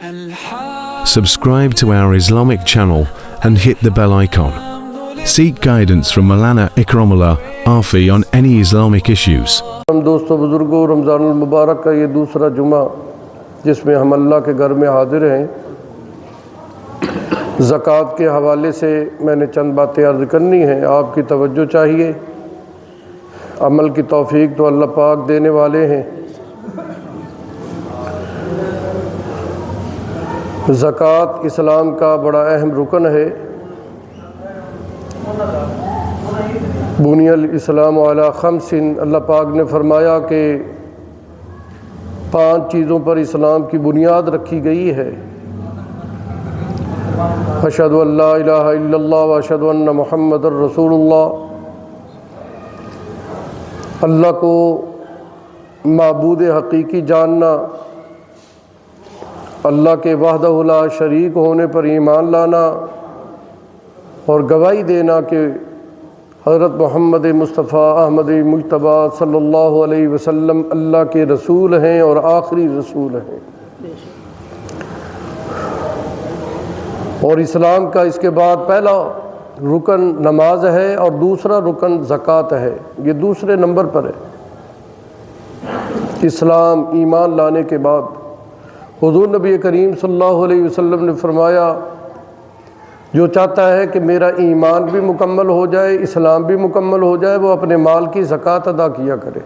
Subscribe to our Islamic channel and hit the bell icon. Seek guidance from Maulana Ikramullah Afi on any Islamic issues. ہم دوستوں بزرگوں، رمضان المبارک کا یہ دوسرا جمعہ جس میں ہم اللہ کے گھر میں حاضر ہیں، زکوٰۃ کے حوالے سے میں نے چند باتیں عرض کرنی ہیں، آپ کی توجہ چاہیے۔ عمل کی توفیق تو اللہ پاک دینے والے ہیں۔ زکوٰۃ اسلام کا بڑا اہم رکن ہے۔ بنی الاسلام علی خمس، اللہ پاک نے فرمایا کہ 5 چیزوں پر اسلام کی بنیاد رکھی گئی ہے۔ اشہد ان لا الہ الا اللہ و اشہد ان محمد رسول اللہ۔ اللہ کو معبود حقیقی جاننا، اللہ کے وحدہ لا شریک ہونے پر ایمان لانا، اور گواہی دینا کہ حضرت محمد مصطفیٰ احمد مجتبیٰ صلی اللہ علیہ وسلم اللہ کے رسول ہیں اور آخری رسول ہیں۔ اور اسلام کا اس کے بعد پہلا رکن نماز ہے اور دوسرا رکن زکوٰۃ ہے، یہ دوسرے نمبر پر ہے۔ اسلام ایمان لانے کے بعد حضور نبی کریم صلی اللہ علیہ وسلم نے فرمایا، جو چاہتا ہے کہ میرا ایمان بھی مکمل ہو جائے، اسلام بھی مکمل ہو جائے، وہ اپنے مال کی زکوٰۃ ادا کیا کرے،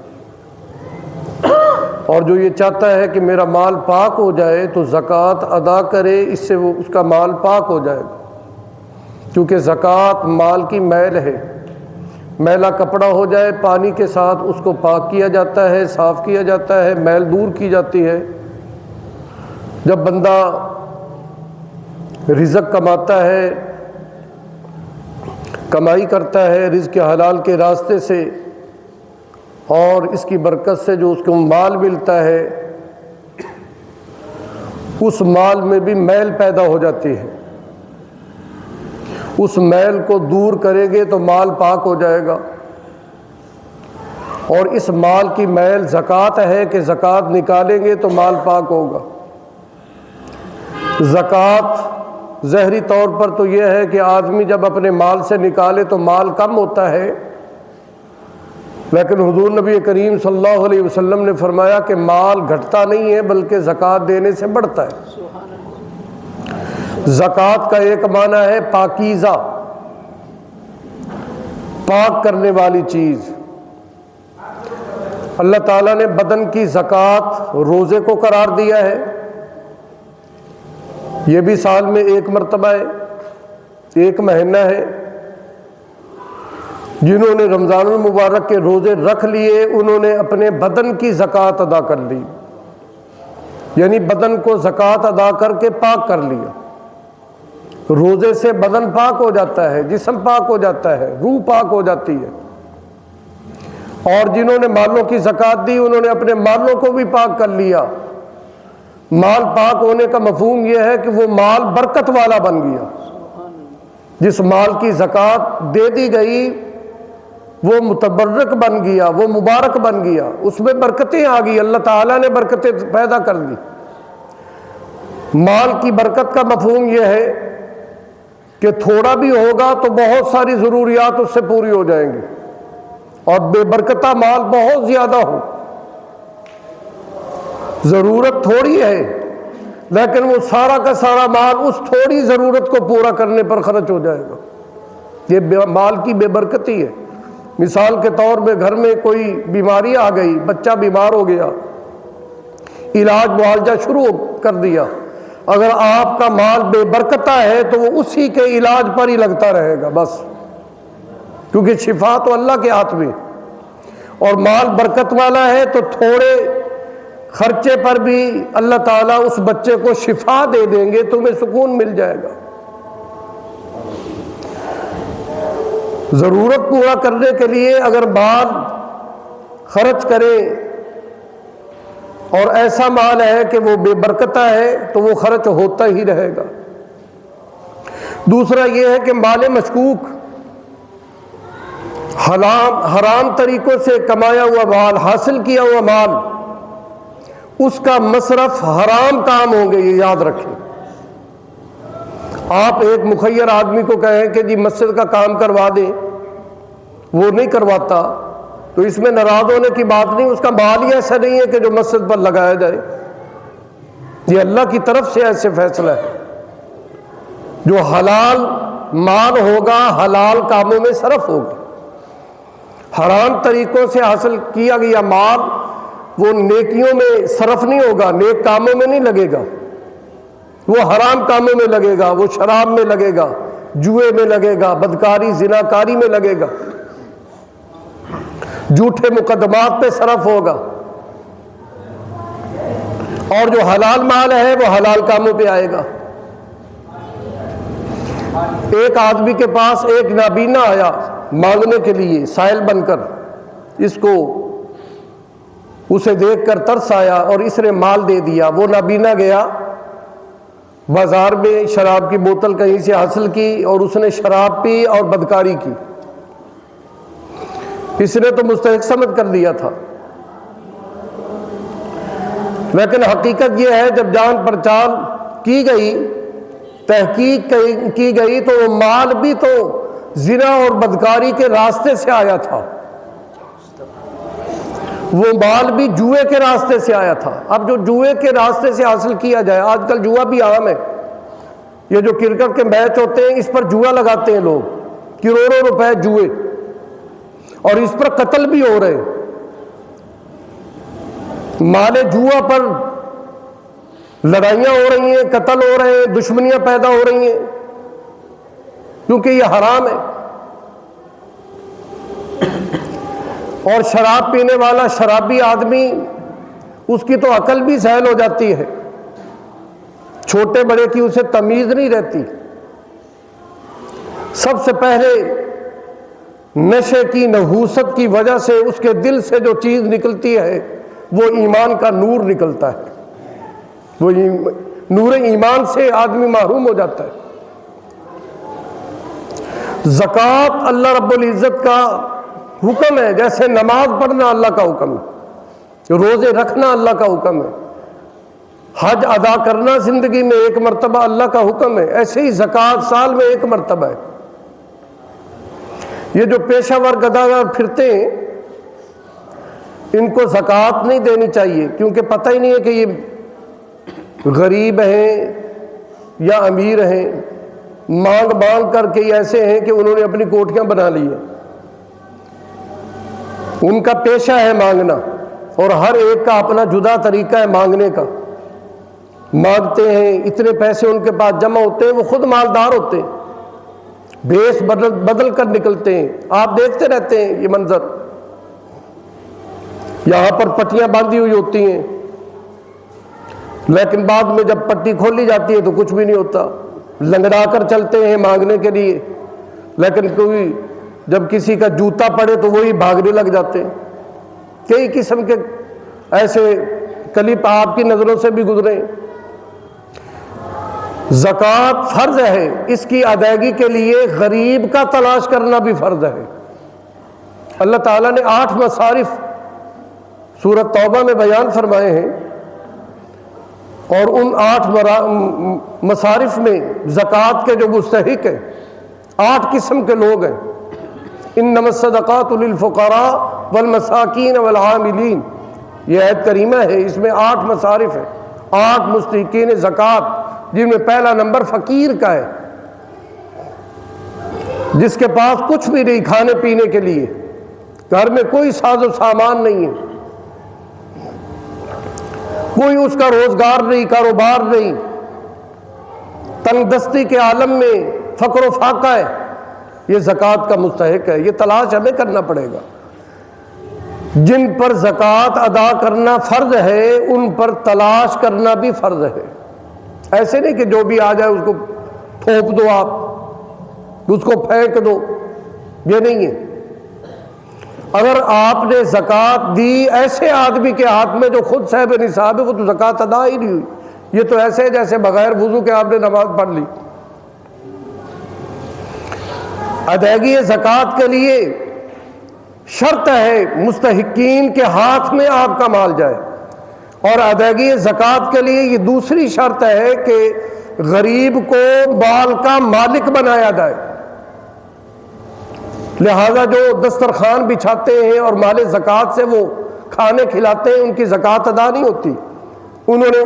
اور جو یہ چاہتا ہے کہ میرا مال پاک ہو جائے تو زکوٰۃ ادا کرے، اس سے وہ اس کا مال پاک ہو جائے گا، کیونکہ زکوٰۃ مال کی میل ہے۔ میلا کپڑا ہو جائے، پانی کے ساتھ اس کو پاک کیا جاتا ہے، صاف کیا جاتا ہے، میل دور کی جاتی ہے۔ جب بندہ رزق کماتا ہے، کمائی کرتا ہے رزق حلال کے راستے سے، اور اس کی برکت سے جو اس کو مال ملتا ہے، اس مال میں بھی میل پیدا ہو جاتی ہے۔ اس میل کو دور کریں گے تو مال پاک ہو جائے گا، اور اس مال کی میل زکوٰۃ ہے کہ زکوٰۃ نکالیں گے تو مال پاک ہوگا۔ زکوٰۃ ظاہری طور پر تو یہ ہے کہ آدمی جب اپنے مال سے نکالے تو مال کم ہوتا ہے، لیکن حضور نبی کریم صلی اللہ علیہ وسلم نے فرمایا کہ مال گھٹتا نہیں ہے بلکہ زکوٰۃ دینے سے بڑھتا ہے۔ زکوٰۃ کا ایک معنی ہے پاکیزہ، پاک کرنے والی چیز۔ اللہ تعالیٰ نے بدن کی زکوٰۃ روزے کو قرار دیا ہے، یہ بھی سال میں ایک مرتبہ ہے، ایک مہینہ ہے۔ جنہوں نے رمضان المبارک کے روزے رکھ لیے انہوں نے اپنے بدن کی زکوٰۃ ادا کر لی، یعنی بدن کو زکوٰۃ ادا کر کے پاک کر لیا۔ روزے سے بدن پاک ہو جاتا ہے، جسم پاک ہو جاتا ہے، روح پاک ہو جاتی ہے۔ اور جنہوں نے مالوں کی زکوٰۃ دی انہوں نے اپنے مالوں کو بھی پاک کر لیا۔ مال پاک ہونے کا مفہوم یہ ہے کہ وہ مال برکت والا بن گیا۔ جس مال کی زکوٰۃ دے دی گئی وہ متبرک بن گیا، وہ مبارک بن گیا، اس میں برکتیں آ گئی، اللہ تعالیٰ نے برکتیں پیدا کر دی۔ مال کی برکت کا مفہوم یہ ہے کہ تھوڑا بھی ہوگا تو بہت ساری ضروریات اس سے پوری ہو جائیں گی، اور بے برکتہ مال بہت زیادہ ہو، ضرورت تھوڑی ہے لیکن وہ سارا کا سارا مال اس تھوڑی ضرورت کو پورا کرنے پر خرچ ہو جائے گا، یہ مال کی بے برکتی ہے۔ مثال کے طور پہ گھر میں کوئی بیماری آ گئی، بچہ بیمار ہو گیا، علاج معالجہ شروع کر دیا، اگر آپ کا مال بے برکتہ ہے تو وہ اسی کے علاج پر ہی لگتا رہے گا بس، کیونکہ شفا تو اللہ کے ہاتھ میں، اور مال برکت والا ہے تو تھوڑے خرچے پر بھی اللہ تعالیٰ اس بچے کو شفا دے دیں گے، تمہیں سکون مل جائے گا۔ ضرورت پورا کرنے کے لیے اگر مال خرچ کرے اور ایسا مال ہے کہ وہ بے برکتہ ہے تو وہ خرچ ہوتا ہی رہے گا۔ دوسرا یہ ہے کہ مال مشکوک، حرام طریقوں سے کمایا ہوا مال، حاصل کیا ہوا مال، اس کا مصرف حرام کام ہوں گے، یہ یاد رکھیں۔ آپ ایک مخیر آدمی کو کہیں کہ جی مسجد کا کام کروا دیں، وہ نہیں کرواتا تو اس میں ناراض ہونے کی بات نہیں، اس کا مال ہی ایسا نہیں ہے کہ جو مسجد پر لگایا جائے۔ یہ اللہ کی طرف سے ایسے فیصلہ ہے۔ جو حلال مال ہوگا حلال کاموں میں صرف ہوگا، حرام طریقوں سے حاصل کیا گیا مال وہ نیکیوں میں صرف نہیں ہوگا، نیک کاموں میں نہیں لگے گا، وہ حرام کاموں میں لگے گا، وہ شراب میں لگے گا، جوئے میں لگے گا، بدکاری زناکاری میں لگے گا، جھوٹے مقدمات پہ صرف ہوگا۔ اور جو حلال مال ہے وہ حلال کاموں پہ آئے گا۔ ایک آدمی کے پاس ایک نابینا آیا مانگنے کے لیے سائل بن کر، اس کو اسے دیکھ کر ترس آیا اور اس نے مال دے دیا۔ وہ نابینا گیا بازار میں، شراب کی بوتل کہیں سے حاصل کی اور اس نے شراب پی اور بدکاری کی۔ اس نے تو مستحق سمجھ کر لیا تھا، لیکن حقیقت یہ ہے جب جان پڑتال کی گئی، تحقیق کی گئی تو وہ مال بھی تو زنا اور بدکاری کے راستے سے آیا تھا، وہ مال بھی جوئے کے راستے سے آیا تھا۔ اب جو جوئے کے راستے سے حاصل کیا جائے، آج کل جوا بھی عام ہے، یہ جو کرکٹ کے میچ ہوتے ہیں اس پر جوا لگاتے ہیں لوگ، کروڑوں روپے جوئے، اور اس پر قتل بھی ہو رہے ہیں۔ مال جوا پر لڑائیاں ہو رہی ہیں، قتل ہو رہے ہیں، دشمنیاں پیدا ہو رہی ہیں، کیونکہ یہ حرام ہے۔ اور شراب پینے والا شرابی آدمی، اس کی تو عقل بھی زائل ہو جاتی ہے، چھوٹے بڑے کی اسے تمیز نہیں رہتی۔ سب سے پہلے نشے کی نحوست کی وجہ سے اس کے دل سے جو چیز نکلتی ہے وہ ایمان کا نور نکلتا ہے، وہ نور ایمان سے آدمی محروم ہو جاتا ہے۔ زکوٰۃ اللہ رب العزت کا حکم ہے، جیسے نماز پڑھنا اللہ کا حکم ہے، روزے رکھنا اللہ کا حکم ہے، حج ادا کرنا زندگی میں ایک مرتبہ اللہ کا حکم ہے، ایسے ہی زکوٰۃ سال میں ایک مرتبہ ہے۔ یہ جو پیشہ ور گداگر پھرتے ہیں ان کو زکوٰۃ نہیں دینی چاہیے، کیونکہ پتہ ہی نہیں ہے کہ یہ غریب ہیں یا امیر ہیں، مانگ مانگ کر کے ایسے ہیں کہ انہوں نے اپنی کوٹھیاں بنا لی ہیں۔ ان کا پیشہ ہے مانگنا، اور ہر ایک کا اپنا جدا طریقہ ہے مانگنے کا۔ مانگتے ہیں، اتنے پیسے ان کے پاس جمع ہوتے ہیں، وہ خود مالدار ہوتے ہیں، بھیس بدل کر نکلتے ہیں۔ آپ دیکھتے رہتے ہیں یہ منظر، یہاں پر پٹیاں باندھی ہوئی ہوتی ہیں، لیکن بعد میں جب پٹی کھولی جاتی ہے تو کچھ بھی نہیں ہوتا، لنگڑا کر چلتے ہیں مانگنے کے لیے، لیکن کوئی جب کسی کا جوتا پڑے تو وہی بھاگنے لگ جاتے ہیں۔ کئی قسم کے ایسے کلپ آپ کی نظروں سے بھی گزرے۔ زکوٰۃ فرض ہے، اس کی ادائیگی کے لیے غریب کا تلاش کرنا بھی فرض ہے۔ اللہ تعالیٰ نے 8 مصارف سورۃ توبہ میں بیان فرمائے ہیں، اور ان 8 مصارف میں زکوٰۃ کے جو مستحق ہیں 8 قسم کے لوگ ہیں۔ انما الصدقات للفقراء والمساکین والعاملین، یہ آیت کریمہ ہے، اس میں 8 مصارف ہیں، 8 مستحقین زکوٰۃ، جن میں پہلا نمبر فقیر کا ہے، جس کے پاس کچھ بھی نہیں کھانے پینے کے لیے، گھر میں کوئی ساز و سامان نہیں ہے، کوئی اس کا روزگار نہیں، کاروبار نہیں، تنگ دستی کے عالم میں فقر و فاقہ ہے، یہ زکوٰۃ کا مستحق ہے۔ یہ تلاش ہمیں کرنا پڑے گا۔ جن پر زکوٰۃ ادا کرنا فرض ہے ان پر تلاش کرنا بھی فرض ہے۔ ایسے نہیں کہ جو بھی آ جائے اس کو پھونک دو، آپ اس کو پھینک دو، یہ نہیں ہے۔ اگر آپ نے زکوٰۃ دی ایسے آدمی کے ہاتھ میں جو خود صاحب نصاب ہے، وہ تو زکوٰۃ ادا ہی نہیں ہوئی، یہ تو ایسے ہے جیسے بغیر وضو کے آپ نے نماز پڑھ لی۔ ادائیگی زکوٰۃ کے لیے شرط ہے مستحقین کے ہاتھ میں آپ کا مال جائے، اور ادائیگی زکوٰۃ کے لیے یہ دوسری شرط ہے کہ غریب کو مال کا مالک بنایا جائے. لہذا جو دسترخوان بچھاتے ہیں اور مال زکوٰۃ سے وہ کھانے کھلاتے ہیں، ان کی زکوٰۃ ادا نہیں ہوتی. انہوں نے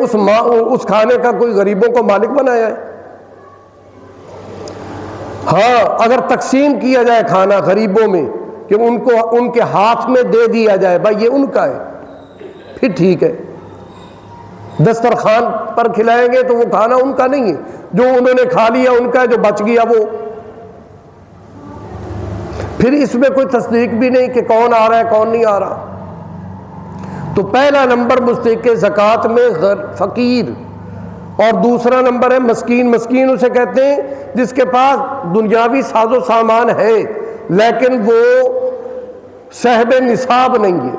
اس کھانے کا کوئی غریبوں کو مالک بنایا ہے. ہاں اگر تقسیم کیا جائے کھانا غریبوں میں کہ ان کے ہاتھ میں دے دیا جائے، بھائی یہ ان کا ہے، پھر ٹھیک ہے. دسترخوان پر کھلائیں گے تو وہ کھانا ان کا نہیں ہے، جو انہوں نے کھا لیا ان کا ہے، جو بچ گیا وہ. پھر اس میں کوئی تصدیق بھی نہیں کہ کون آ رہا ہے کون نہیں آ رہا. تو پہلا نمبر مستحق زکوٰۃ میں فقیر، اور دوسرا نمبر ہے مسکین. مسکین اسے کہتے ہیں جس کے پاس دنیاوی ساز و سامان ہے لیکن وہ صاحب نصاب نہیں ہے.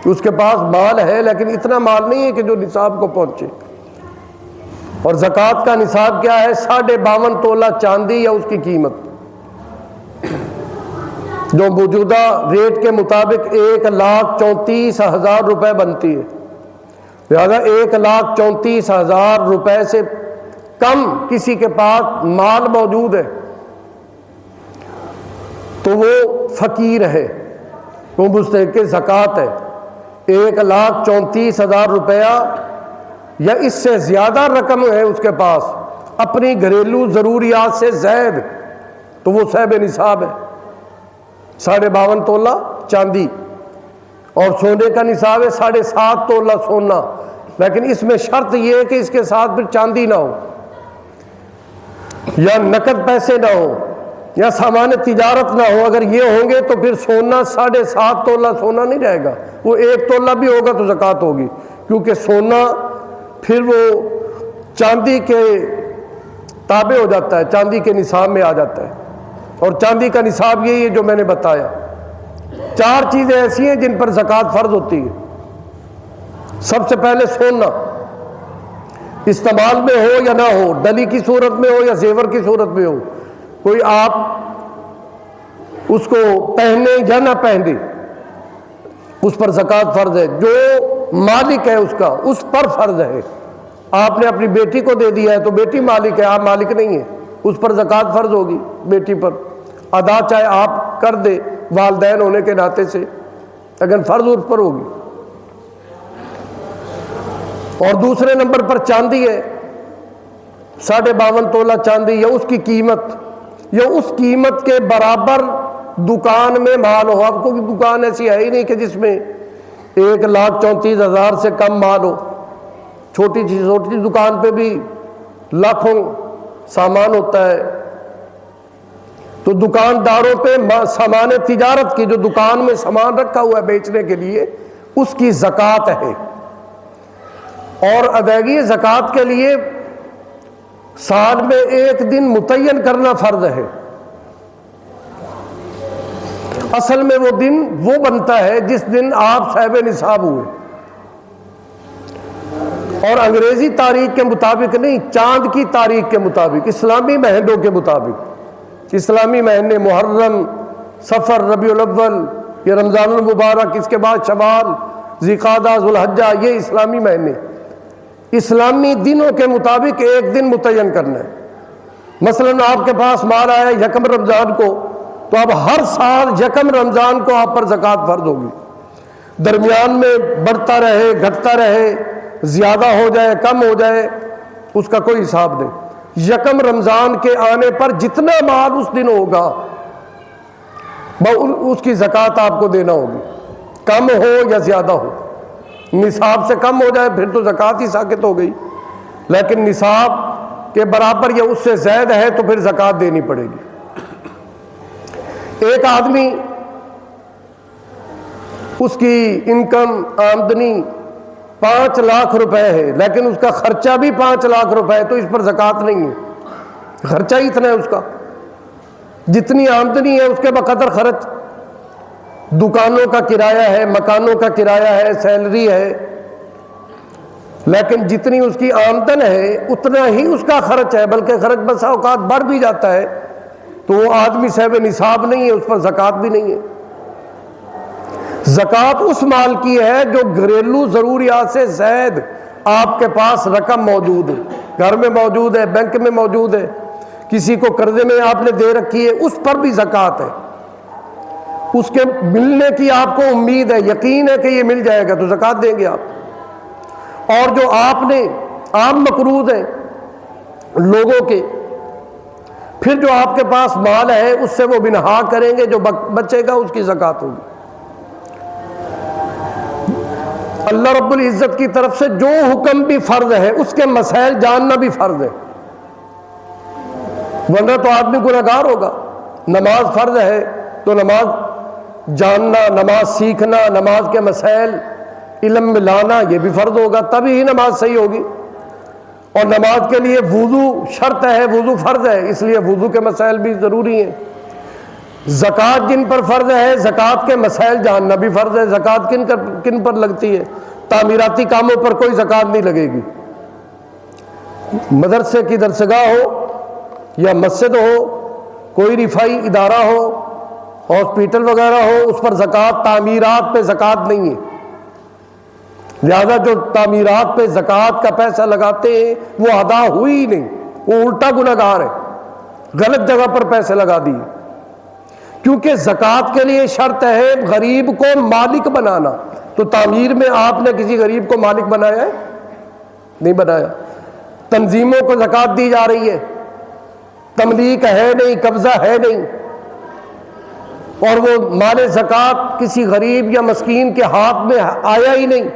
اس کے پاس مال ہے لیکن اتنا مال نہیں ہے کہ جو نصاب کو پہنچے. اور زکوٰۃ کا نصاب کیا ہے؟ 52.5 تولہ چاندی یا اس کی قیمت، جو موجودہ ریٹ کے مطابق 1,34,000 روپے بنتی ہے. لہذا 1,34,000 روپے سے کم کسی کے پاس مال موجود ہے تو وہ فقیر ہے، وہ مستحق زکوٰۃ ہے. 1,34,000 روپیہ یا اس سے زیادہ رقم ہے اس کے پاس اپنی گھریلو ضروریات سے زائد، تو وہ صاحب نصاب ہے. 52.5 تولہ چاندی، اور سونے کا نصاب ہے 7.5 تولہ سونا. لیکن اس میں شرط یہ ہے کہ اس کے ساتھ پھر چاندی نہ ہو، یا نقد پیسے نہ ہو، یا سامان تجارت نہ ہو. اگر یہ ہوں گے تو پھر سونا 7.5 تولہ سونا نہیں رہے گا، وہ 1 تولہ بھی ہوگا تو زکوٰۃ ہوگی، کیونکہ سونا پھر وہ چاندی کے تابع ہو جاتا ہے، چاندی کے نصاب میں آ جاتا ہے. اور چاندی کا نصاب یہی ہے جو میں نے بتایا. 4 چیزیں ایسی ہیں جن پر زکوٰۃ فرض ہوتی ہے. سب سے پہلے سونا، استعمال میں ہو یا نہ ہو، ڈلی کی صورت میں ہو یا زیور کی صورت میں ہو، کوئی آپ اس کو پہنے یا نہ پہنے، اس پر زکوٰۃ فرض ہے. جو مالک ہے اس کا، اس پر فرض ہے. آپ نے اپنی بیٹی کو دے دیا ہے تو بیٹی مالک ہے، آپ مالک نہیں ہیں، اس پر زکوٰۃ فرض ہوگی بیٹی پر ادا، چاہے آپ کر دے والدین ہونے کے ناطے سے، لیکن فرض اس پر ہوگی. اور دوسرے نمبر پر چاندی ہے، 52.5 تولہ چاندی یا اس کی قیمت، یا اس قیمت کے برابر دکان میں مال ہو. اب کوئی دکان ایسی ہے ہی نہیں کہ جس میں 1,34,000 سے کم مال ہو. چھوٹی دکان پہ بھی لاکھوں سامان ہوتا ہے. تو دکانداروں پہ سامان تجارت کی، جو دکان میں سامان رکھا ہوا ہے بیچنے کے لیے، اس کی زکوٰۃ ہے. اور ادائیگی زکوٰۃ کے لیے سال میں 1 دن متعین کرنا فرض ہے. اصل میں وہ دن وہ بنتا ہے جس دن آپ صاحب نصاب ہوئے، اور انگریزی تاریخ کے مطابق نہیں، چاند کی تاریخ کے مطابق، اسلامی مہینوں کے مطابق. اسلامی مہینے محرم، صفر، ربیع الاول، یہ رمضان المبارک، اس کے بعد شوال، ذوالقعدہ، ذوالحجہ، یہ اسلامی مہینے. اسلامی دنوں کے مطابق 1 دن متعین کرنا ہے. مثلاً آپ کے پاس مال آیا 1 رمضان کو، تو اب ہر سال 1 رمضان کو آپ پر زکوٰۃ فرض ہوگی. درمیان میں بڑھتا رہے، گھٹتا رہے، زیادہ ہو جائے، کم ہو جائے، اس کا کوئی حساب نہیں. 1 رمضان کے آنے پر جتنا مال اس دن ہوگا اس کی زکوٰۃ آپ کو دینا ہوگی، کم ہو یا زیادہ ہو. نصاب سے کم ہو جائے پھر تو زکوٰۃ ہی ساقط ہو گئی، لیکن نصاب کے برابر یا اس سے زائد ہے تو پھر زکوٰۃ دینی پڑے گی. ایک آدمی اس کی انکم آمدنی 5 لاکھ روپے ہے لیکن اس کا خرچہ بھی 5 لاکھ روپے ہے، تو اس پر زکوٰۃ نہیں ہے. خرچہ ہی اتنا ہے اس کا، جتنی آمدنی ہے اس کے بقدر خرچ. دکانوں کا کرایہ ہے، مکانوں کا کرایہ ہے، سیلری ہے، لیکن جتنی اس کی آمدن ہے اتنا ہی اس کا خرچ ہے، بلکہ خرچ بسا اوقات بڑھ بھی جاتا ہے. تو وہ آدمی صاحب نصاب نہیں ہے، اس پر زکوٰۃ بھی نہیں ہے. زکوٰۃ اس مال کی ہے جو گھریلو ضروریات سے زائد آپ کے پاس رقم موجود ہے، گھر میں موجود ہے، بینک میں موجود ہے، کسی کو قرضے میں آپ نے دے رکھی ہے، اس پر بھی زکوٰۃ ہے، اس کے ملنے کی آپ کو امید ہے، یقین ہے کہ یہ مل جائے گا تو زکوٰۃ دیں گے آپ۔ اور جو آپ نے عام مقروض ہیں لوگوں کے، پھر جو آپ کے پاس مال ہے اس سے وہ بنہا کریں گے، جو بچے گا اس کی زکوٰۃ ہوگی۔ اللہ رب العزت کی طرف سے جو حکم بھی فرض ہے اس کے مسائل جاننا بھی فرض ہے، ورنہ تو آدمی گنہگار ہوگا۔ نماز فرض ہے تو نماز جاننا، نماز سیکھنا، نماز کے مسائل علم میں لانا یہ بھی فرض ہوگا، تبھی ہی نماز صحیح ہوگی۔ اور نماز کے لیے وضو شرط ہے، وضو فرض ہے، اس لیے وضو کے مسائل بھی ضروری ہیں۔ زکوٰۃ جن پر فرض ہے، زکوٰۃ کے مسائل جاننا بھی فرض ہے۔ زکوٰۃ کن پر لگتی ہے؟ تعمیراتی کاموں پر کوئی زکوٰۃ نہیں لگے گی۔ مدرسے کی درسگاہ ہو یا مسجد ہو، کوئی رفائی ادارہ ہو، ہاسپیٹل وغیرہ ہو، اس پر زکوٰۃ، تعمیرات پہ زکوٰۃ نہیں ہے۔ لہذا جو تعمیرات پہ زکوٰۃ کا پیسہ لگاتے ہیں وہ ادا ہوئی ہی نہیں، وہ الٹا گنہگار ہے، غلط جگہ پر پیسے لگا دیے۔ کیونکہ زکوٰۃ کے لیے شرط ہے غریب کو مالک بنانا، تو تعمیر میں آپ نے کسی غریب کو مالک بنایا ہے؟ نہیں بنایا۔ تنظیموں کو زکوٰۃ دی جا رہی ہے، تملیک ہے نہیں، قبضہ ہے نہیں، اور وہ مال زکوٰۃ کسی غریب یا مسکین کے ہاتھ میں آیا ہی نہیں،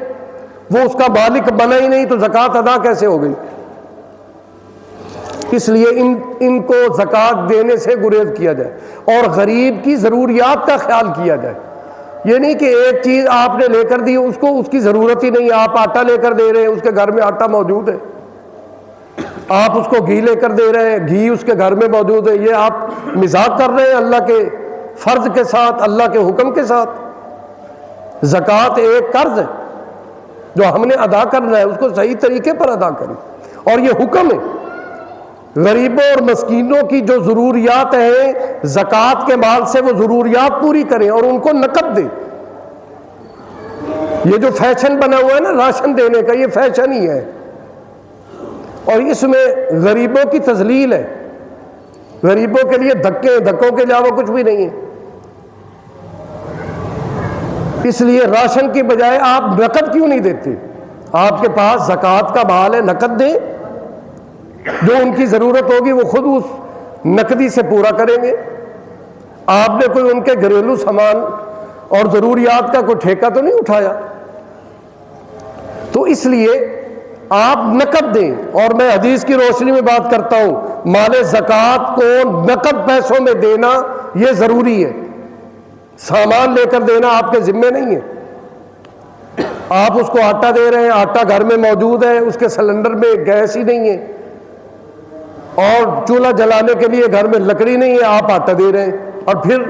وہ اس کا مالک بنا ہی نہیں، تو زکوٰۃ ادا کیسے ہو گئی؟ اس لیے ان کو زکوٰۃ دینے سے گریز کیا جائے اور غریب کی ضروریات کا خیال کیا جائے۔ یہ نہیں کہ ایک چیز آپ نے لے کر دی، اس کو اس کی ضرورت ہی نہیں، آپ آٹا لے کر دے رہے ہیں، اس کے گھر میں آٹا موجود ہے، آپ اس کو گھی لے کر دے رہے ہیں، گھی اس کے گھر میں موجود ہے، یہ آپ مذاق کر رہے ہیں اللہ کے فرض کے ساتھ، اللہ کے حکم کے ساتھ۔ زکوٰۃ ایک قرض ہے جو ہم نے ادا کرنا ہے، اس کو صحیح طریقے پر ادا کریں، اور یہ حکم ہے غریبوں اور مسکینوں کی جو ضروریات ہیں زکوٰۃ کے مال سے وہ ضروریات پوری کریں اور ان کو نقد دیں۔ یہ جو فیشن بنا ہوا ہے نا راشن دینے کا، یہ فیشن ہی ہے، اور اس میں غریبوں کی تذلیل ہے، غریبوں کے لیے دھکوں کے علاوہ کچھ بھی نہیں ہے۔ اس لیے راشن کی بجائے آپ نقد کیوں نہیں دیتے؟ آپ کے پاس زکوٰۃ کا مال ہے، نقد دیں، جو ان کی ضرورت ہوگی وہ خود اس نقدی سے پورا کریں گے۔ آپ نے کوئی ان کے گھریلو سامان اور ضروریات کا کوئی ٹھیکہ تو نہیں اٹھایا، تو اس لیے آپ نقد دیں۔ اور میں حدیث کی روشنی میں بات کرتا ہوں، مال زکوٰۃ کو نقد پیسوں میں دینا یہ ضروری ہے، سامان لے کر دینا آپ کے ذمے نہیں ہے۔ آپ اس کو آٹا دے رہے ہیں، آٹا گھر میں موجود ہے، اس کے سلنڈر میں گیس ہی نہیں ہے اور چولہا جلانے کے لیے گھر میں لکڑی نہیں ہے، آپ آٹا دے رہے ہیں، اور پھر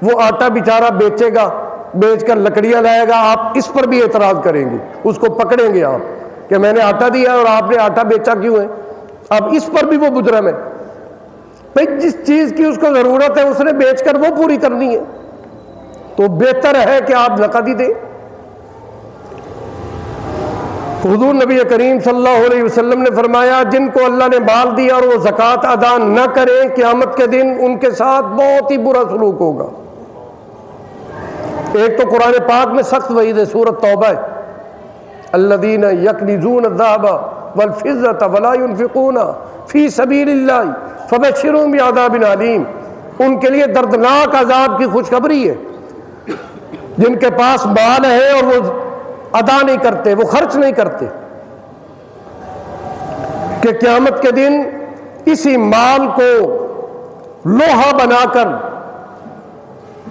وہ آٹا بیچارہ بیچے گا، بیچ کر لکڑیاں لائے گا، آپ اس پر بھی اعتراض کریں گے، اس کو پکڑیں گے آپ کہ میں نے آٹا دیا اور آپ نے آٹا بیچا کیوں ہے؟ اب اس پر بھی وہ مجرم ہے۔ بھائی جس چیز کی اس کو ضرورت ہے اس نے بیچ کر وہ پوری کرنی ہے، تو بہتر ہے کہ آپ نقد ہی دیں۔ حضور نبی کریم صلی اللہ علیہ وسلم نے فرمایا جن کو اللہ نے مال دیا اور وہ زکوٰۃ ادا نہ کریں، قیامت کے دن ان کے ساتھ بہت ہی برا سلوک ہوگا۔ ایک تو قرآن پاک میں سخت وعید ہے، سورۃ توبہ ہے، الذین یکنزون الذہب والفضۃ ولا ينفقون فی سبیل اللہ فبشرہم بعذاب علیم۔ ان کے لیے دردناک عذاب کی خوشخبری ہے، جن کے پاس مال ہے اور وہ ادا نہیں کرتے، وہ خرچ نہیں کرتے، کہ قیامت کے دن اسی مال کو لوہا بنا کر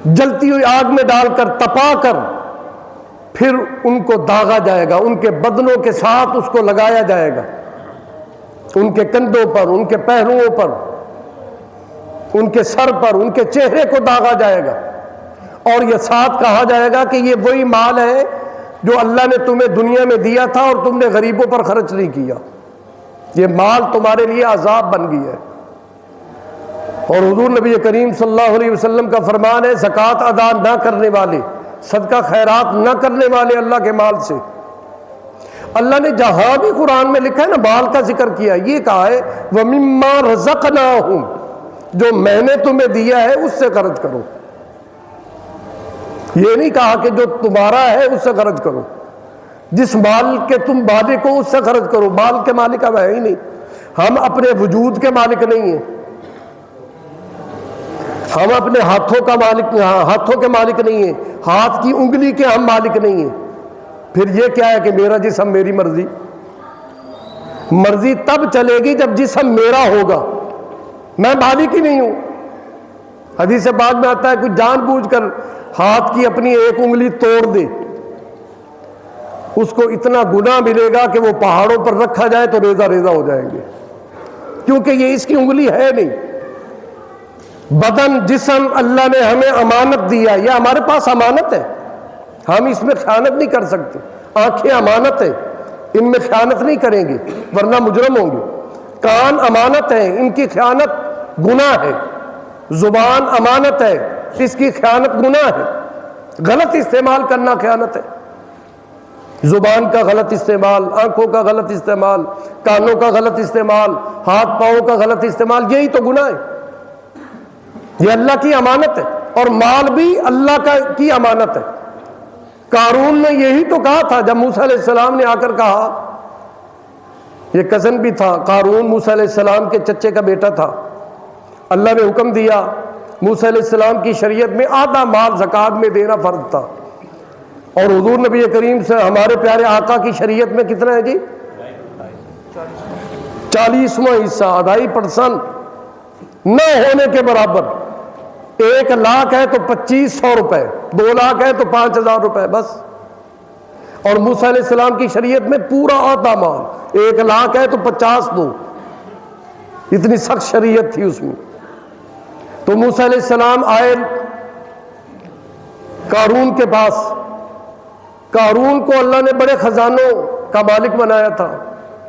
جلتی ہوئی آگ میں ڈال کر تپا کر پھر ان کو داغا جائے گا، ان کے بدنوں کے ساتھ اس کو لگایا جائے گا، ان کے کندھوں پر، ان کے پہلوؤں پر، ان کے سر پر، ان کے چہرے کو داغا جائے گا، اور یہ ساتھ کہا جائے گا کہ یہ وہی مال ہے جو اللہ نے تمہیں دنیا میں دیا تھا اور تم نے غریبوں پر خرچ نہیں کیا، یہ مال تمہارے لیے عذاب بن گیا ہے۔ اور حضور نبی کریم صلی اللہ علیہ وسلم کا فرمان ہے زکوٰۃ ادا نہ کرنے والے صدقہ خیرات نہ کرنے والے اللہ کے مال سے. اللہ نے جہاں بھی قرآن میں لکھا ہے نا مال کا ذکر کیا، یہ کہا ہے وَمِمَّا رَزَقْنَاهُمْ، جو میں نے تمہیں دیا ہے اس سے خرچ کرو. یہ نہیں کہا کہ جو تمہارا ہے اس سے خرچ کرو. جس مال کے تم مالک ہو اس سے خرچ کرو. مال کے مالک اب ہے ہی نہیں. ہم اپنے وجود کے مالک نہیں ہیں، ہم اپنے ہاتھوں کے مالک نہیں ہیں، ہاتھ کی انگلی کے ہم مالک نہیں ہیں. پھر یہ کیا ہے کہ میرا جسم میری مرضی. مرضی تب چلے گی جب جسم میرا ہوگا، میں مالک ہی نہیں ہوں. حدیث بعد میں آتا ہے کوئی جان بوجھ کر ہاتھ کی اپنی ایک انگلی توڑ دے، اس کو اتنا گناہ ملے گا کہ وہ پہاڑوں پر رکھا جائے تو ریزہ ریزہ ہو جائیں گے، کیونکہ یہ اس کی انگلی ہے نہیں. بدن جسم اللہ نے ہمیں امانت دیا، یہ ہمارے پاس امانت ہے، ہم اس میں خیانت نہیں کر سکتے. آنکھیں امانت ہیں، ان میں خیانت نہیں کریں گے ورنہ مجرم ہوں گے. کان امانت ہیں، ان کی خیانت گناہ ہے. زبان امانت ہے، اس کی خیانت گناہ ہے. غلط استعمال کرنا خیانت ہے. زبان کا غلط استعمال، آنکھوں کا غلط استعمال، کانوں کا غلط استعمال، ہاتھ پاؤں کا غلط استعمال، یہی تو گناہ ہے. یہ اللہ کی امانت ہے، اور مال بھی اللہ کی امانت ہے. قارون نے یہی تو کہا تھا جب موسیٰ علیہ السلام نے آ کر کہا، یہ کزن بھی تھا قارون، موسیٰ علیہ السلام کے چچے کا بیٹا تھا. اللہ نے حکم دیا، موسیٰ علیہ السلام کی شریعت میں آدھا مال زکوٰۃ میں دینا فرض تھا، اور حضور نبی کریم سے ہمارے پیارے آقا کی شریعت میں کتنا ہے جی؟ 40واں حصہ، 2.5% نہ ہونے کے برابر. 1 لاکھ ہے تو 2500 روپے، 2 لاکھ ہے تو 5000 روپے بس. اور موسیٰ علیہ السلام کی شریعت میں پورا آدھا مال، 1 لاکھ ہے تو 50 دو. اتنی سخت شریعت تھی اس میں. تو موسیٰ علیہ السلام آئے قارون کے پاس. قارون کو اللہ نے بڑے خزانوں کا مالک بنایا تھا،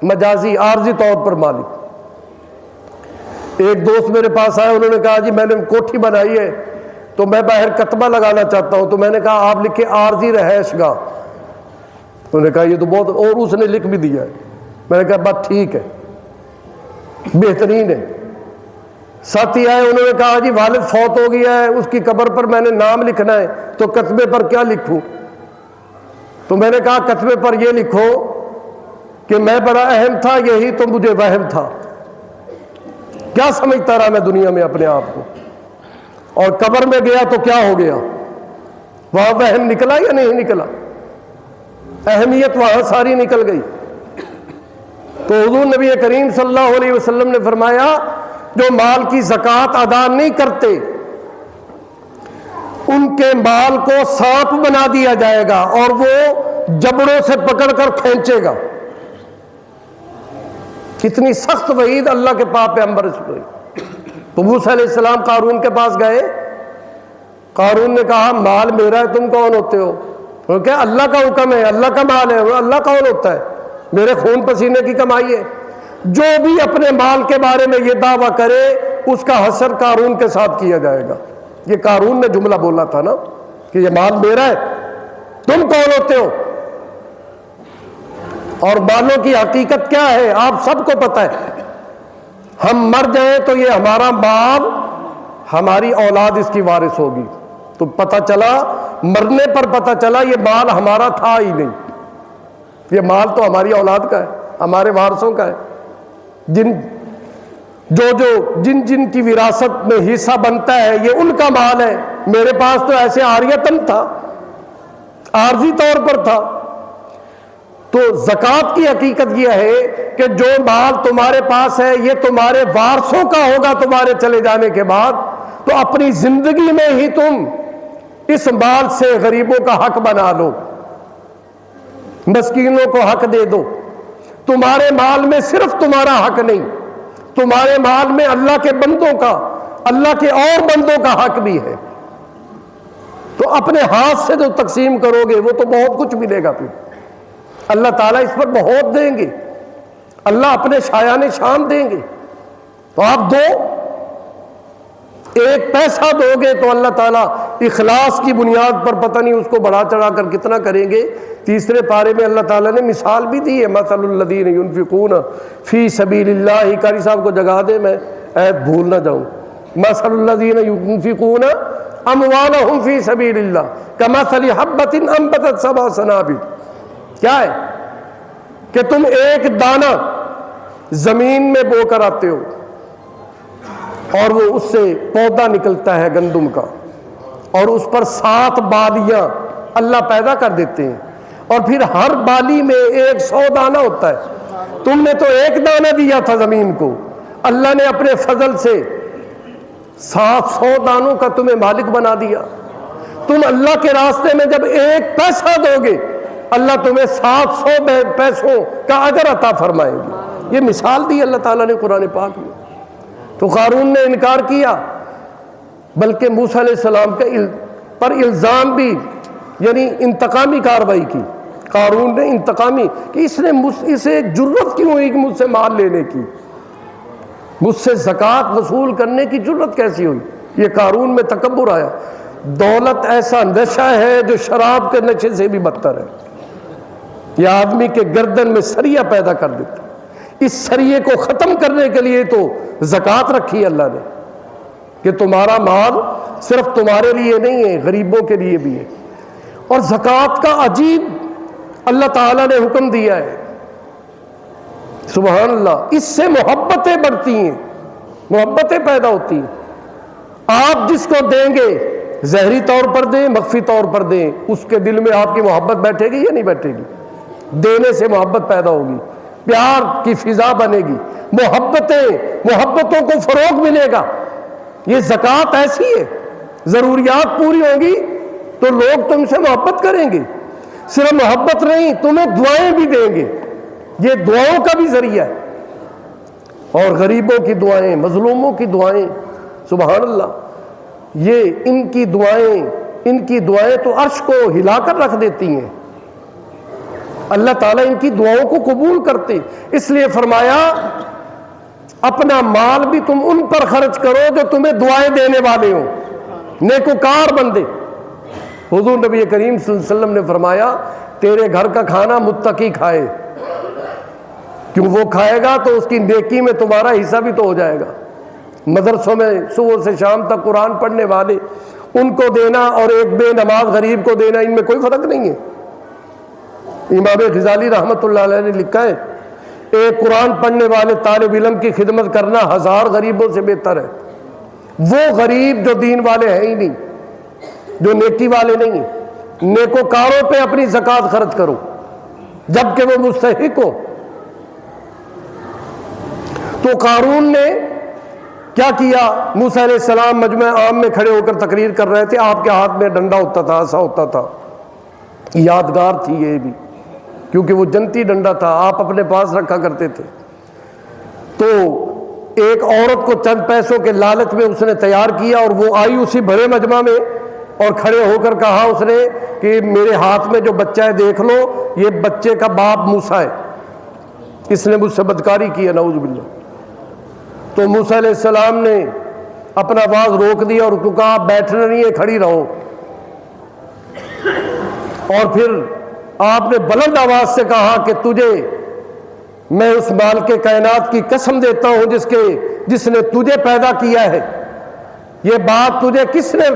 مجازی عارضی طور پر مالک. ایک دوست میرے پاس آئے، انہوں نے کہا جی میں نے کوٹھی بنائی ہے تو میں باہر کتبہ لگانا چاہتا ہوں. تو میں نے کہا آپ لکھے عارضی رہائش گاہ. انہوں نے کہا یہ تو بہت، اور اس نے لکھ بھی دیا ہے. میں نے کہا بات ٹھیک ہے، بہترین ہے. ساتھی آئے، انہوں نے کہا جی والد فوت ہو گیا ہے، اس کی قبر پر میں نے نام لکھنا ہے تو کتبے پر کیا لکھوں؟ تو میں نے کہا کتبے پر یہ لکھو کہ میں بڑا اہم تھا، یہی تو مجھے وہم تھا. کیا سمجھتا رہا میں دنیا میں اپنے آپ کو، اور قبر میں گیا تو کیا ہو گیا؟ وہاں وہم نکلا یا نہیں نکلا؟ اہمیت وہاں ساری نکل گئی. تو حضور نبی کریم صلی اللہ علیہ وسلم نے فرمایا جو مال کی زکوٰۃ ادا نہیں کرتے ان کے مال کو سانپ بنا دیا جائے گا اور وہ جبڑوں سے پکڑ کر کھینچے گا. کتنی سخت وعید اللہ کے پاک پیغمبر سے ہوئی. تو موسیٰ علیہ السلام قارون کے پاس گئے. قارون نے کہا مال میرا ہے، تم کون ہوتے ہو؟ وہ کہ اللہ کا حکم ہے، اللہ کا مال ہے. اللہ کون ہوتا ہے؟ میرے خون پسینے کی کمائی ہے. جو بھی اپنے مال کے بارے میں یہ دعویٰ کرے اس کا حشر قارون کے ساتھ کیا جائے گا. یہ قارون نے جملہ بولا تھا نا کہ یہ مال میرا ہے، تم کون ہوتے ہو؟ اور مالوں کی حقیقت کیا ہے آپ سب کو پتہ ہے. ہم مر جائیں تو یہ ہمارا مال ہماری اولاد اس کی وارث ہوگی. تو پتہ چلا، مرنے پر پتہ چلا یہ مال ہمارا تھا ہی نہیں. یہ مال تو ہماری اولاد کا ہے، ہمارے وارثوں کا ہے. جن کی وراثت میں حصہ بنتا ہے یہ ان کا مال ہے. میرے پاس تو ایسے عاریتن تھا، عارضی طور پر تھا. تو زکوٰۃ کی حقیقت یہ ہے کہ جو مال تمہارے پاس ہے یہ تمہارے وارثوں کا ہوگا تمہارے چلے جانے کے بعد. تو اپنی زندگی میں ہی تم اس مال سے غریبوں کا حق بنا لو، مسکینوں کو حق دے دو. تمہارے مال میں صرف تمہارا حق نہیں، تمہارے مال میں اللہ کے بندوں کا، اللہ کے اور بندوں کا حق بھی ہے. تو اپنے ہاتھ سے جو تقسیم کرو گے وہ تو بہت کچھ ملے گا. پھر اللہ تعالیٰ اس پر بہت دیں گے، اللہ اپنے شایان شان دیں گے. تو آپ دو، 1 پیسہ دو گے تو اللہ تعالیٰ اخلاص کی بنیاد پر پتہ نہیں اس کو بڑھا چڑھا کر کتنا کریں گے۔ تیسرے پارے میں اللہ تعالیٰ نے مثال بھی دی ہے، مثل الذین ینفقون فی سبیل اللہ، قاری صاحب کو جگا دے، میں عیب بھول نہ جاؤں۔ مثل الذین ینفقون اموالہم فی سبیل اللہ کمثل حبۃ انبتت سبع سنابل، کیا ہے کہ تم ایک دانہ زمین میں بو کر آتے ہو اور وہ اس سے پودا نکلتا ہے گندم کا، اور اس پر 7 بالیاں اللہ پیدا کر دیتے ہیں، اور پھر ہر بالی میں 100 دانہ ہوتا ہے۔ تم نے تو ایک دانہ دیا تھا زمین کو، اللہ نے اپنے فضل سے 700 دانوں کا تمہیں مالک بنا دیا۔ تم اللہ کے راستے میں جب 1 پیسہ دو گے، اللہ تمہیں 700 پیسوں کا اجر عطا فرمائے گی۔ یہ مثال دی اللہ تعالیٰ نے قرآن پاک میں۔ تو قارون نے انکار کیا، بلکہ موسیٰ علیہ السلام پر الزام بھی، یعنی انتقامی کارروائی کی۔ قارون نے انتقامی کہ اسے جرت کیوں ہوئی کہ مجھ سے مال لینے کی، مجھ سے زکوٰۃ وصول کرنے کی جرت کیسی ہوئی؟ یہ قارون میں تکبر آیا۔ دولت ایسا نشہ ہے جو شراب کے نشے سے بھی بدتر ہے۔ یہ آدمی کے گردن میں سریا پیدا کر دیتا ہے۔ اس سریے کو ختم کرنے کے لیے تو زکوٰۃ رکھی اللہ نے کہ تمہارا مال صرف تمہارے لیے نہیں ہے، غریبوں کے لیے بھی ہے۔ اور زکوٰۃ کا عجیب اللہ تعالیٰ نے حکم دیا ہے، سبحان اللہ، اس سے محبتیں بڑھتی ہیں، محبتیں پیدا ہوتی ہیں۔ آپ جس کو دیں گے ظاہری طور پر دیں، مخفی طور پر دیں، اس کے دل میں آپ کی محبت بیٹھے گی یا نہیں بیٹھے گی؟ دینے سے محبت پیدا ہوگی، پیار کی فضا بنے گی، محبتوں کو فروغ ملے گا۔ یہ زکوٰۃ ایسی ہے، ضروریات پوری ہوں گی تو لوگ تم سے محبت کریں گے۔ صرف محبت نہیں، تمہیں دعائیں بھی دیں گے، یہ دعاؤں کا بھی ذریعہ ہے۔ اور غریبوں کی دعائیں، مظلوموں کی دعائیں، سبحان اللہ، یہ ان کی دعائیں تو عرش کو ہلا کر رکھ دیتی ہیں۔ اللہ تعالیٰ ان کی دعاؤں کو قبول کرتے، اس لیے فرمایا اپنا مال بھی تم ان پر خرچ کرو جو تمہیں دعائیں دینے والے ہوں، نیکوکار بندے۔ حضور نبی کریم صلی اللہ علیہ وسلم نے فرمایا تیرے گھر کا کھانا متقی کھائے، کیوں وہ کھائے گا تو اس کی نیکی میں تمہارا حصہ بھی تو ہو جائے گا۔ مدرسوں میں صبح سے شام تک قرآن پڑھنے والے، ان کو دینا اور ایک بے نماز غریب کو دینا، ان میں کوئی فرق نہیں ہے۔ امام غزالی رحمۃ اللہ علیہ نے لکھا ہے ایک قرآن پڑھنے والے طالب علم کی خدمت کرنا 1000 غریبوں سے بہتر ہے۔ وہ غریب جو دین والے ہیں ہی نہیں، جو نیکی والے نہیں ہیں، نیکوکاروں پہ اپنی زکوٰۃ خرچ کرو جبکہ وہ مستحق ہو۔ تو قارون نے کیا کیا؟ موسیٰ علیہ السلام مجمع عام میں کھڑے ہو کر تقریر کر رہے تھے، آپ کے ہاتھ میں ڈنڈا ہوتا تھا، عصا ہوتا تھا، یادگار تھی یہ بھی، کیونکہ وہ جنتی ڈنڈا تھا، آپ اپنے پاس رکھا کرتے تھے۔ تو ایک عورت کو چند پیسوں کے لالچ میں اس نے تیار کیا، اور وہ آئی اسی بڑے مجمع میں اور کھڑے ہو کر کہا اس نے کہ میرے ہاتھ میں جو بچہ ہے دیکھ لو، یہ بچے کا باپ موسیٰ ہے، اس نے مجھ سے بدکاری کی ہے، نعوذ باللہ۔ تو موسیٰ علیہ السلام نے اپنا آواز روک دیا اور اس کو کہا بیٹھنا نہیں ہے، کھڑی رہو۔ اور پھر آپ نے بلند آواز سے کہا کہ تجھے میں اس مالک کائنات کی قسم دیتا ہوں جس نے تجھے پیدا کیا ہے، یہ بات تجھے کس نے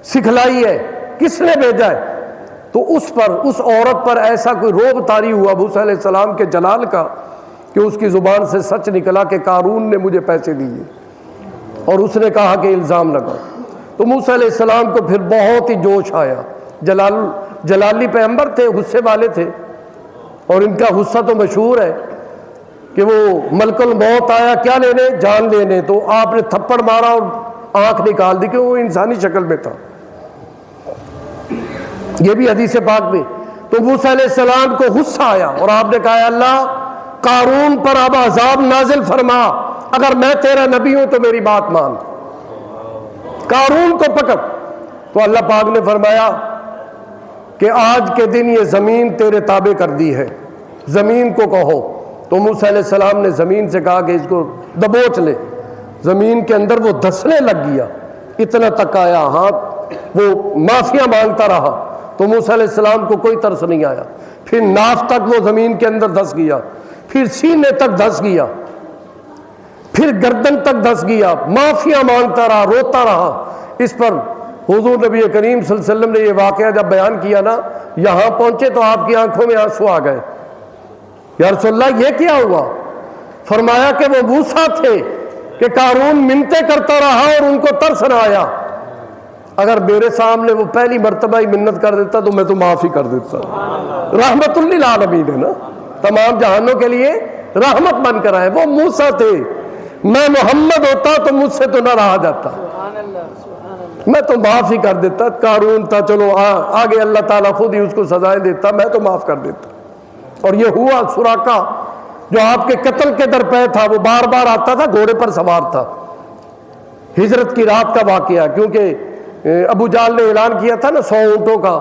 سکھلائی ہے، کس نے بھیجا ہے؟ تو اس عورت پر ایسا کوئی روب طاری ہوا موسیٰ علیہ السلام کے جلال کا کہ اس کی زبان سے سچ نکلا کہ قارون نے مجھے پیسے دیے، اور اس نے کہا کہ الزام لگا۔ تو موسیٰ علیہ السلام کو پھر بہت ہی جوش آیا، جلالی پیغمبر تھے، غصے والے تھے، اور ان کا غصہ تو مشہور ہے کہ وہ ملک الموت آیا کیا لینے؟ جان لینے۔ تو آپ نے تھپڑ مارا اور آنکھ نکال دی کہ وہ انسانی شکل میں تھا، یہ بھی حدیث پاک میں۔ تو موسیٰ علیہ السلام کو غصہ آیا اور آپ نے کہا اللہ قارون پر اب عذاب نازل فرما، اگر میں تیرا نبی ہوں تو میری بات مان، قارون کو پکڑ۔ تو اللہ پاک نے فرمایا کہ آج کے دن یہ زمین تیرے تابع کر دی ہے، زمین کو کہو۔ تو موسیٰ علیہ السلام نے زمین سے کہا کہ اس کو دبوچ لے، زمین کے اندر وہ دھسنے لگ گیا، اتنا تک آیا، ہاتھ وہ معافیاں مانگتا رہا تو موسیٰ علیہ السلام کو کوئی ترس نہیں آیا. پھر ناف تک وہ زمین کے اندر دھس گیا, پھر سینے تک دھس گیا, پھر گردن تک دھس گیا, معافیاں مانگتا رہا, روتا رہا. اس پر حضور نبی کریم صلی اللہ علیہ وسلم نے یہ واقعہ جب بیان کیا نا, یہاں پہنچے تو آپ کی آنکھوں میں آنسو آ گئے. یا رسول اللہ یہ کیا ہوا؟ فرمایا کہ وہ موسیٰ تھے کہ قارون منتیں کرتا رہا اور ان کو ترس نہ آیا. اگر میرے سامنے وہ پہلی مرتبہ ہی منت کر دیتا تو میں تو معاف ہی کر دیتا. رحمت للعالمین ہے نا, تمام جہانوں کے لیے رحمت بن کر آئے. وہ موسیٰ تھے, میں محمد ہوتا تو مجھ سے تو نہ رہا جاتا, میں تو معاف ہی کر دیتا. قارون تھا, چلو آگے اللہ تعالیٰ خود ہی اس کو سزائیں دیتا, میں تو معاف کر دیتا. اور یہ ہوا. سراقہ جو آپ کے قتل کے در پہ تھا, وہ بار بار آتا تھا, گھوڑے پر سوار تھا. ہجرت کی رات کا واقعہ, کیونکہ ابو جہل نے اعلان کیا تھا نا 100 اونٹوں کا,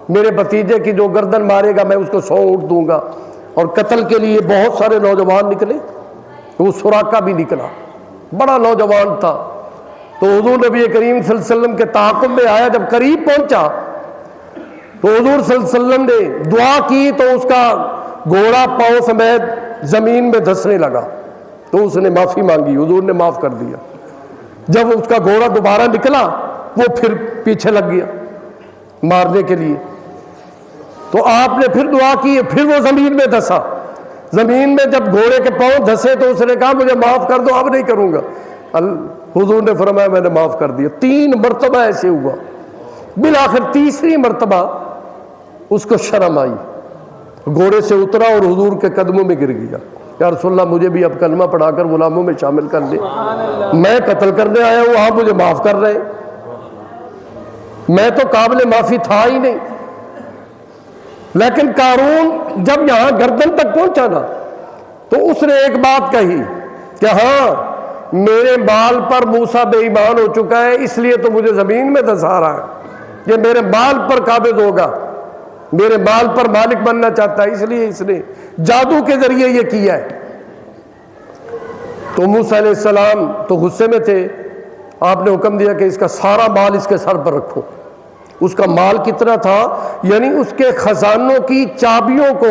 میرے بھتیجے کی جو گردن مارے گا میں اس کو 100 اونٹ دوں گا. اور قتل کے لیے بہت سارے نوجوان نکلے, وہ سراقہ بھی نکلا, بڑا نوجوان تھا. تو حضور نبی کریم صلی اللہ علیہ وسلم کے تعاقب میں آیا. جب قریب پہنچا تو حضور صلی اللہ علیہ وسلم نے دعا کی تو اس کا گھوڑا پاؤں سمیت زمین میں دھسنے لگا. تو اس نے معافی مانگی, حضور نے معاف کر دیا. جب اس کا گھوڑا دوبارہ نکلا وہ پھر پیچھے لگ گیا مارنے کے لیے. تو آپ نے پھر دعا کی, پھر وہ زمین میں دھسا. زمین میں جب گھوڑے کے پاؤں دھسے تو اس نے کہا مجھے معاف کر دو, اب نہیں کروں گا. حضور نے فرمایا میں نے معاف کر دیا. 3 مرتبہ ایسے ہوا. بالآخر تیسری مرتبہ اس کو شرم آئی, گھوڑے سے اترا اور حضور کے قدموں میں گر گیا. یا رسول اللہ مجھے بھی اب کلمہ پڑھا کر غلاموں میں شامل کر لے, میں قتل کرنے آیا ہوں, آپ مجھے معاف کر رہے ہیں, میں تو قابل معافی تھا ہی نہیں. لیکن قارون جب یہاں گردن تک پہنچا نا تو اس نے ایک بات کہی کہ ہاں میرے مال پر موسیٰ بے ایمان ہو چکا ہے, اس لیے تو مجھے زمین میں دھسا رہا ہے. یہ میرے مال پر قابض ہوگا, میرے مال پر مالک بننا چاہتا ہے, اس لیے اس نے جادو کے ذریعے یہ کیا ہے. تو موسیٰ علیہ السلام تو غصے میں تھے. آپ نے حکم دیا کہ اس کا سارا مال اس کے سر پر رکھو. اس کا مال کتنا تھا, یعنی اس کے خزانوں کی چابیوں کو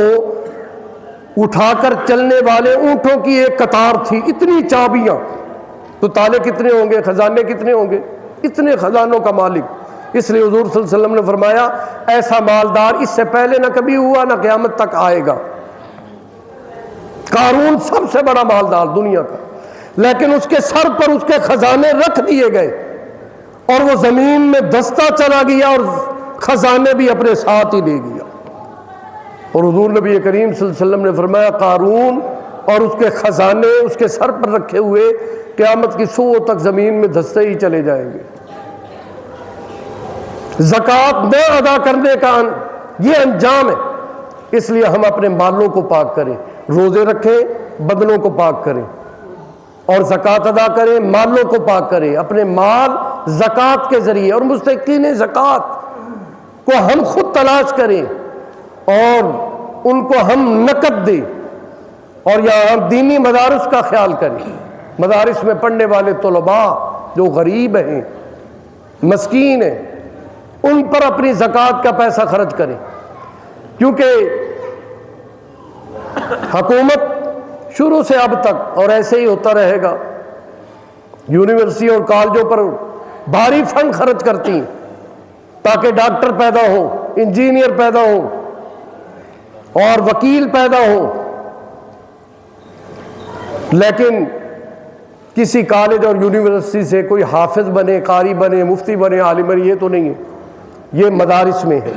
اٹھا کر چلنے والے اونٹوں کی ایک قطار تھی, اتنی چابیاں. تو تالے کتنے ہوں گے, خزانے کتنے ہوں گے, اتنے خزانوں کا مالک. اس لیے حضور صلی اللہ علیہ وسلم نے فرمایا ایسا مالدار اس سے پہلے نہ کبھی ہوا نہ قیامت تک آئے گا. قارون سب سے بڑا مالدار دنیا کا, لیکن اس کے سر پر اس کے خزانے رکھ دیے گئے اور وہ زمین میں دھستا چلا گیا اور خزانے بھی اپنے ساتھ ہی لے گیا. اور حضور نبی کریم صلی اللہ علیہ وسلم نے فرمایا قارون اور اس کے خزانے اس کے سر پر رکھے ہوئے قیامت کی صبح تک زمین میں دھستے ہی چلے جائیں گے. زکوٰۃ نہ ادا کرنے کا یہ انجام ہے. اس لیے ہم اپنے مالوں کو پاک کریں, روزے رکھیں, بدنوں کو پاک کریں اور زکوٰۃ ادا کریں, مالوں کو پاک کریں. اپنے مال زکوٰۃ کے ذریعے اور مستحقین زکوٰۃ کو ہم خود تلاش کریں اور ان کو ہم نقد دیں. اور یہاں ہم دینی مدارس کا خیال کریں. مدارس میں پڑھنے والے طلباء جو غریب ہیں, مسکین ہیں, ان پر اپنی زکوٰۃ کا پیسہ خرچ کریں. کیونکہ حکومت شروع سے اب تک اور ایسے ہی ہوتا رہے گا, یونیورسٹی اور کالجوں پر بھاری فنڈ خرچ کرتی ہیں تاکہ ڈاکٹر پیدا ہو, انجینئر پیدا ہو اور وکیل پیدا ہو. لیکن کسی کالج اور یونیورسٹی سے کوئی حافظ بنے, قاری بنے, مفتی بنے, عالم بنے, یہ تو نہیں ہے. یہ مدارس میں ہے.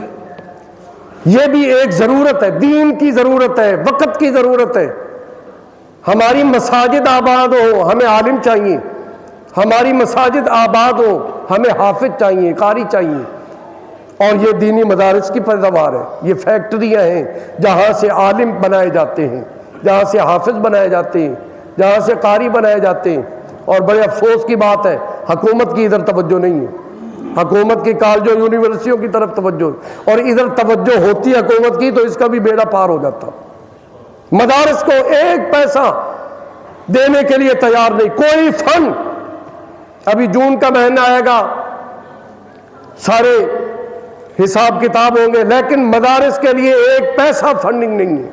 یہ بھی ایک ضرورت ہے, دین کی ضرورت ہے, وقت کی ضرورت ہے. ہماری مساجد آباد ہو, ہمیں عالم چاہیے. ہماری مساجد آباد ہو, ہمیں حافظ چاہیے, قاری چاہیے. اور یہ دینی مدارس کی پیداوار ہے. یہ فیکٹریاں ہیں جہاں سے عالم بنائے جاتے ہیں, جہاں سے حافظ بنائے جاتے ہیں, جہاں سے قاری بنائے جاتے ہیں. اور بڑے افسوس کی بات ہے حکومت کی ادھر توجہ نہیں ہے. حکومت کی کالجوں یونیورسٹیوں کی طرف توجہ, اور ادھر توجہ ہوتی ہے حکومت کی تو اس کا بھی بیڑا پار ہو جاتا. مدارس کو ایک پیسہ دینے کے لیے تیار نہیں, کوئی فنڈ. ابھی جون کا مہینہ آئے گا, سارے حساب کتاب ہوں گے، لیکن مدارس کے لیے ایک پیسہ فنڈنگ نہیں ہے.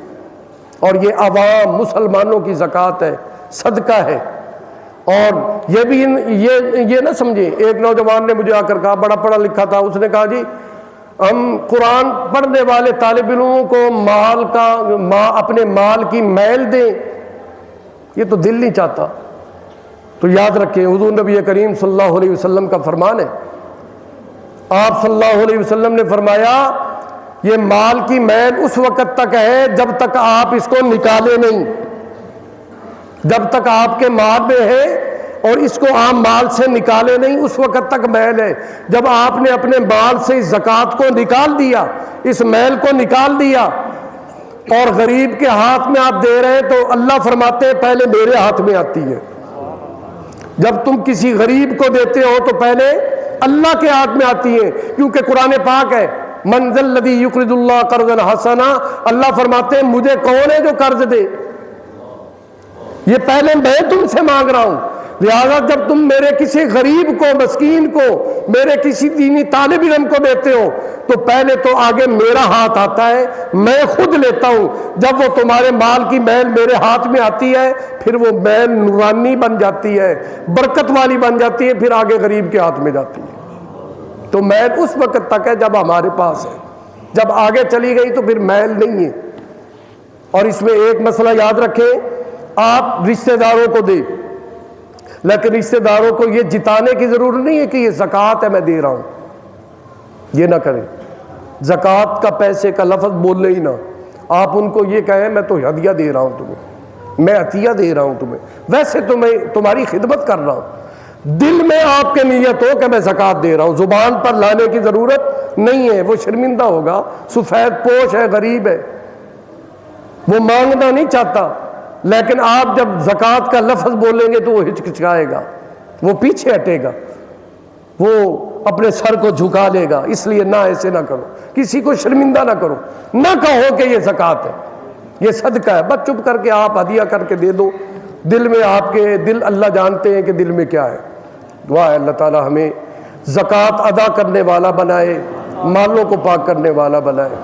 اور یہ عوام مسلمانوں کی زکوٰۃ ہے، صدقہ ہے. اور یہ بھی یہ نہ سمجھیں. ایک نوجوان نے مجھے آ کر کہا، بڑا پڑھا لکھا تھا، اس نے کہا جی ہم قرآن پڑھنے والے طالب علموں کو اپنے مال کی میل دیں، یہ تو دل نہیں چاہتا. تو یاد رکھیں حضور نبی کریم صلی اللہ علیہ وسلم کا فرمان ہے. آپ صلی اللہ علیہ وسلم نے فرمایا یہ مال کی میل اس وقت تک ہے جب تک آپ اس کو نکالے نہیں. جب تک آپ کے مال میں ہے اور اس کو عام مال سے نکالے نہیں، اس وقت تک میل ہے. جب آپ نے اپنے مال سے اس زکوٰۃ کو نکال دیا، اس میل کو نکال دیا اور غریب کے ہاتھ میں آپ دے رہے ہیں، تو اللہ فرماتے ہیں پہلے میرے ہاتھ میں آتی ہے. جب تم کسی غریب کو دیتے ہو تو پہلے اللہ کے ہاتھ میں آتی ہے، کیونکہ قرآن پاک ہے من ذا الذی یقرض اللہ قرضا حسنا. اللہ فرماتے ہیں مجھے کون ہے جو قرض دے، یہ پہلے میں تم سے مانگ رہا ہوں. لہذا جب تم میرے کسی غریب کو، مسکین کو، میرے کسی دینی طالب علم کو دیتے ہو تو پہلے تو آگے میرا ہاتھ آتا ہے، میں خود لیتا ہوں. جب وہ تمہارے مال کی میل میرے ہاتھ میں آتی ہے، پھر وہ میل نورانی بن جاتی ہے، برکت والی بن جاتی ہے، پھر آگے غریب کے ہاتھ میں جاتی ہے. تو میل اس وقت تک ہے جب ہمارے پاس ہے، جب آگے چلی گئی تو پھر میل نہیں ہے. اور اس میں ایک مسئلہ یاد رکھیں، آپ رشتہ داروں کو دیں، لیکن رشتہ داروں کو یہ جتانے کی ضرورت نہیں ہے کہ یہ زکوٰۃ ہے میں دے رہا ہوں. یہ نہ کریں. زکوٰۃ کا پیسے کا لفظ بولے ہی نہ. آپ ان کو یہ کہیں میں تو ہدیہ دے رہا ہوں تمہیں، میں عطیہ دے رہا ہوں تمہیں، ویسے تو میں تمہاری خدمت کر رہا ہوں. دل میں آپ کے نیت ہو کہ میں زکوٰۃ دے رہا ہوں، زبان پر لانے کی ضرورت نہیں ہے. وہ شرمندہ ہوگا، سفید پوش ہے، غریب ہے، وہ مانگنا نہیں چاہتا. لیکن آپ جب زکوٰۃ کا لفظ بولیں گے تو وہ ہچکچائے گا، وہ پیچھے ہٹے گا، وہ اپنے سر کو جھکا لے گا. اس لیے نہ ایسے نہ کرو، کسی کو شرمندہ نہ کرو، نہ کہو کہ یہ زکوٰۃ ہے، یہ صدقہ ہے. بس چپ کر کے آپ ہدیہ کر کے دے دو. دل میں آپ کے دل اللہ جانتے ہیں کہ دل میں کیا ہے. دعا ہے اللہ تعالی ہمیں زکوٰۃ ادا کرنے والا بنائے، مالوں کو پاک کرنے والا بنائے.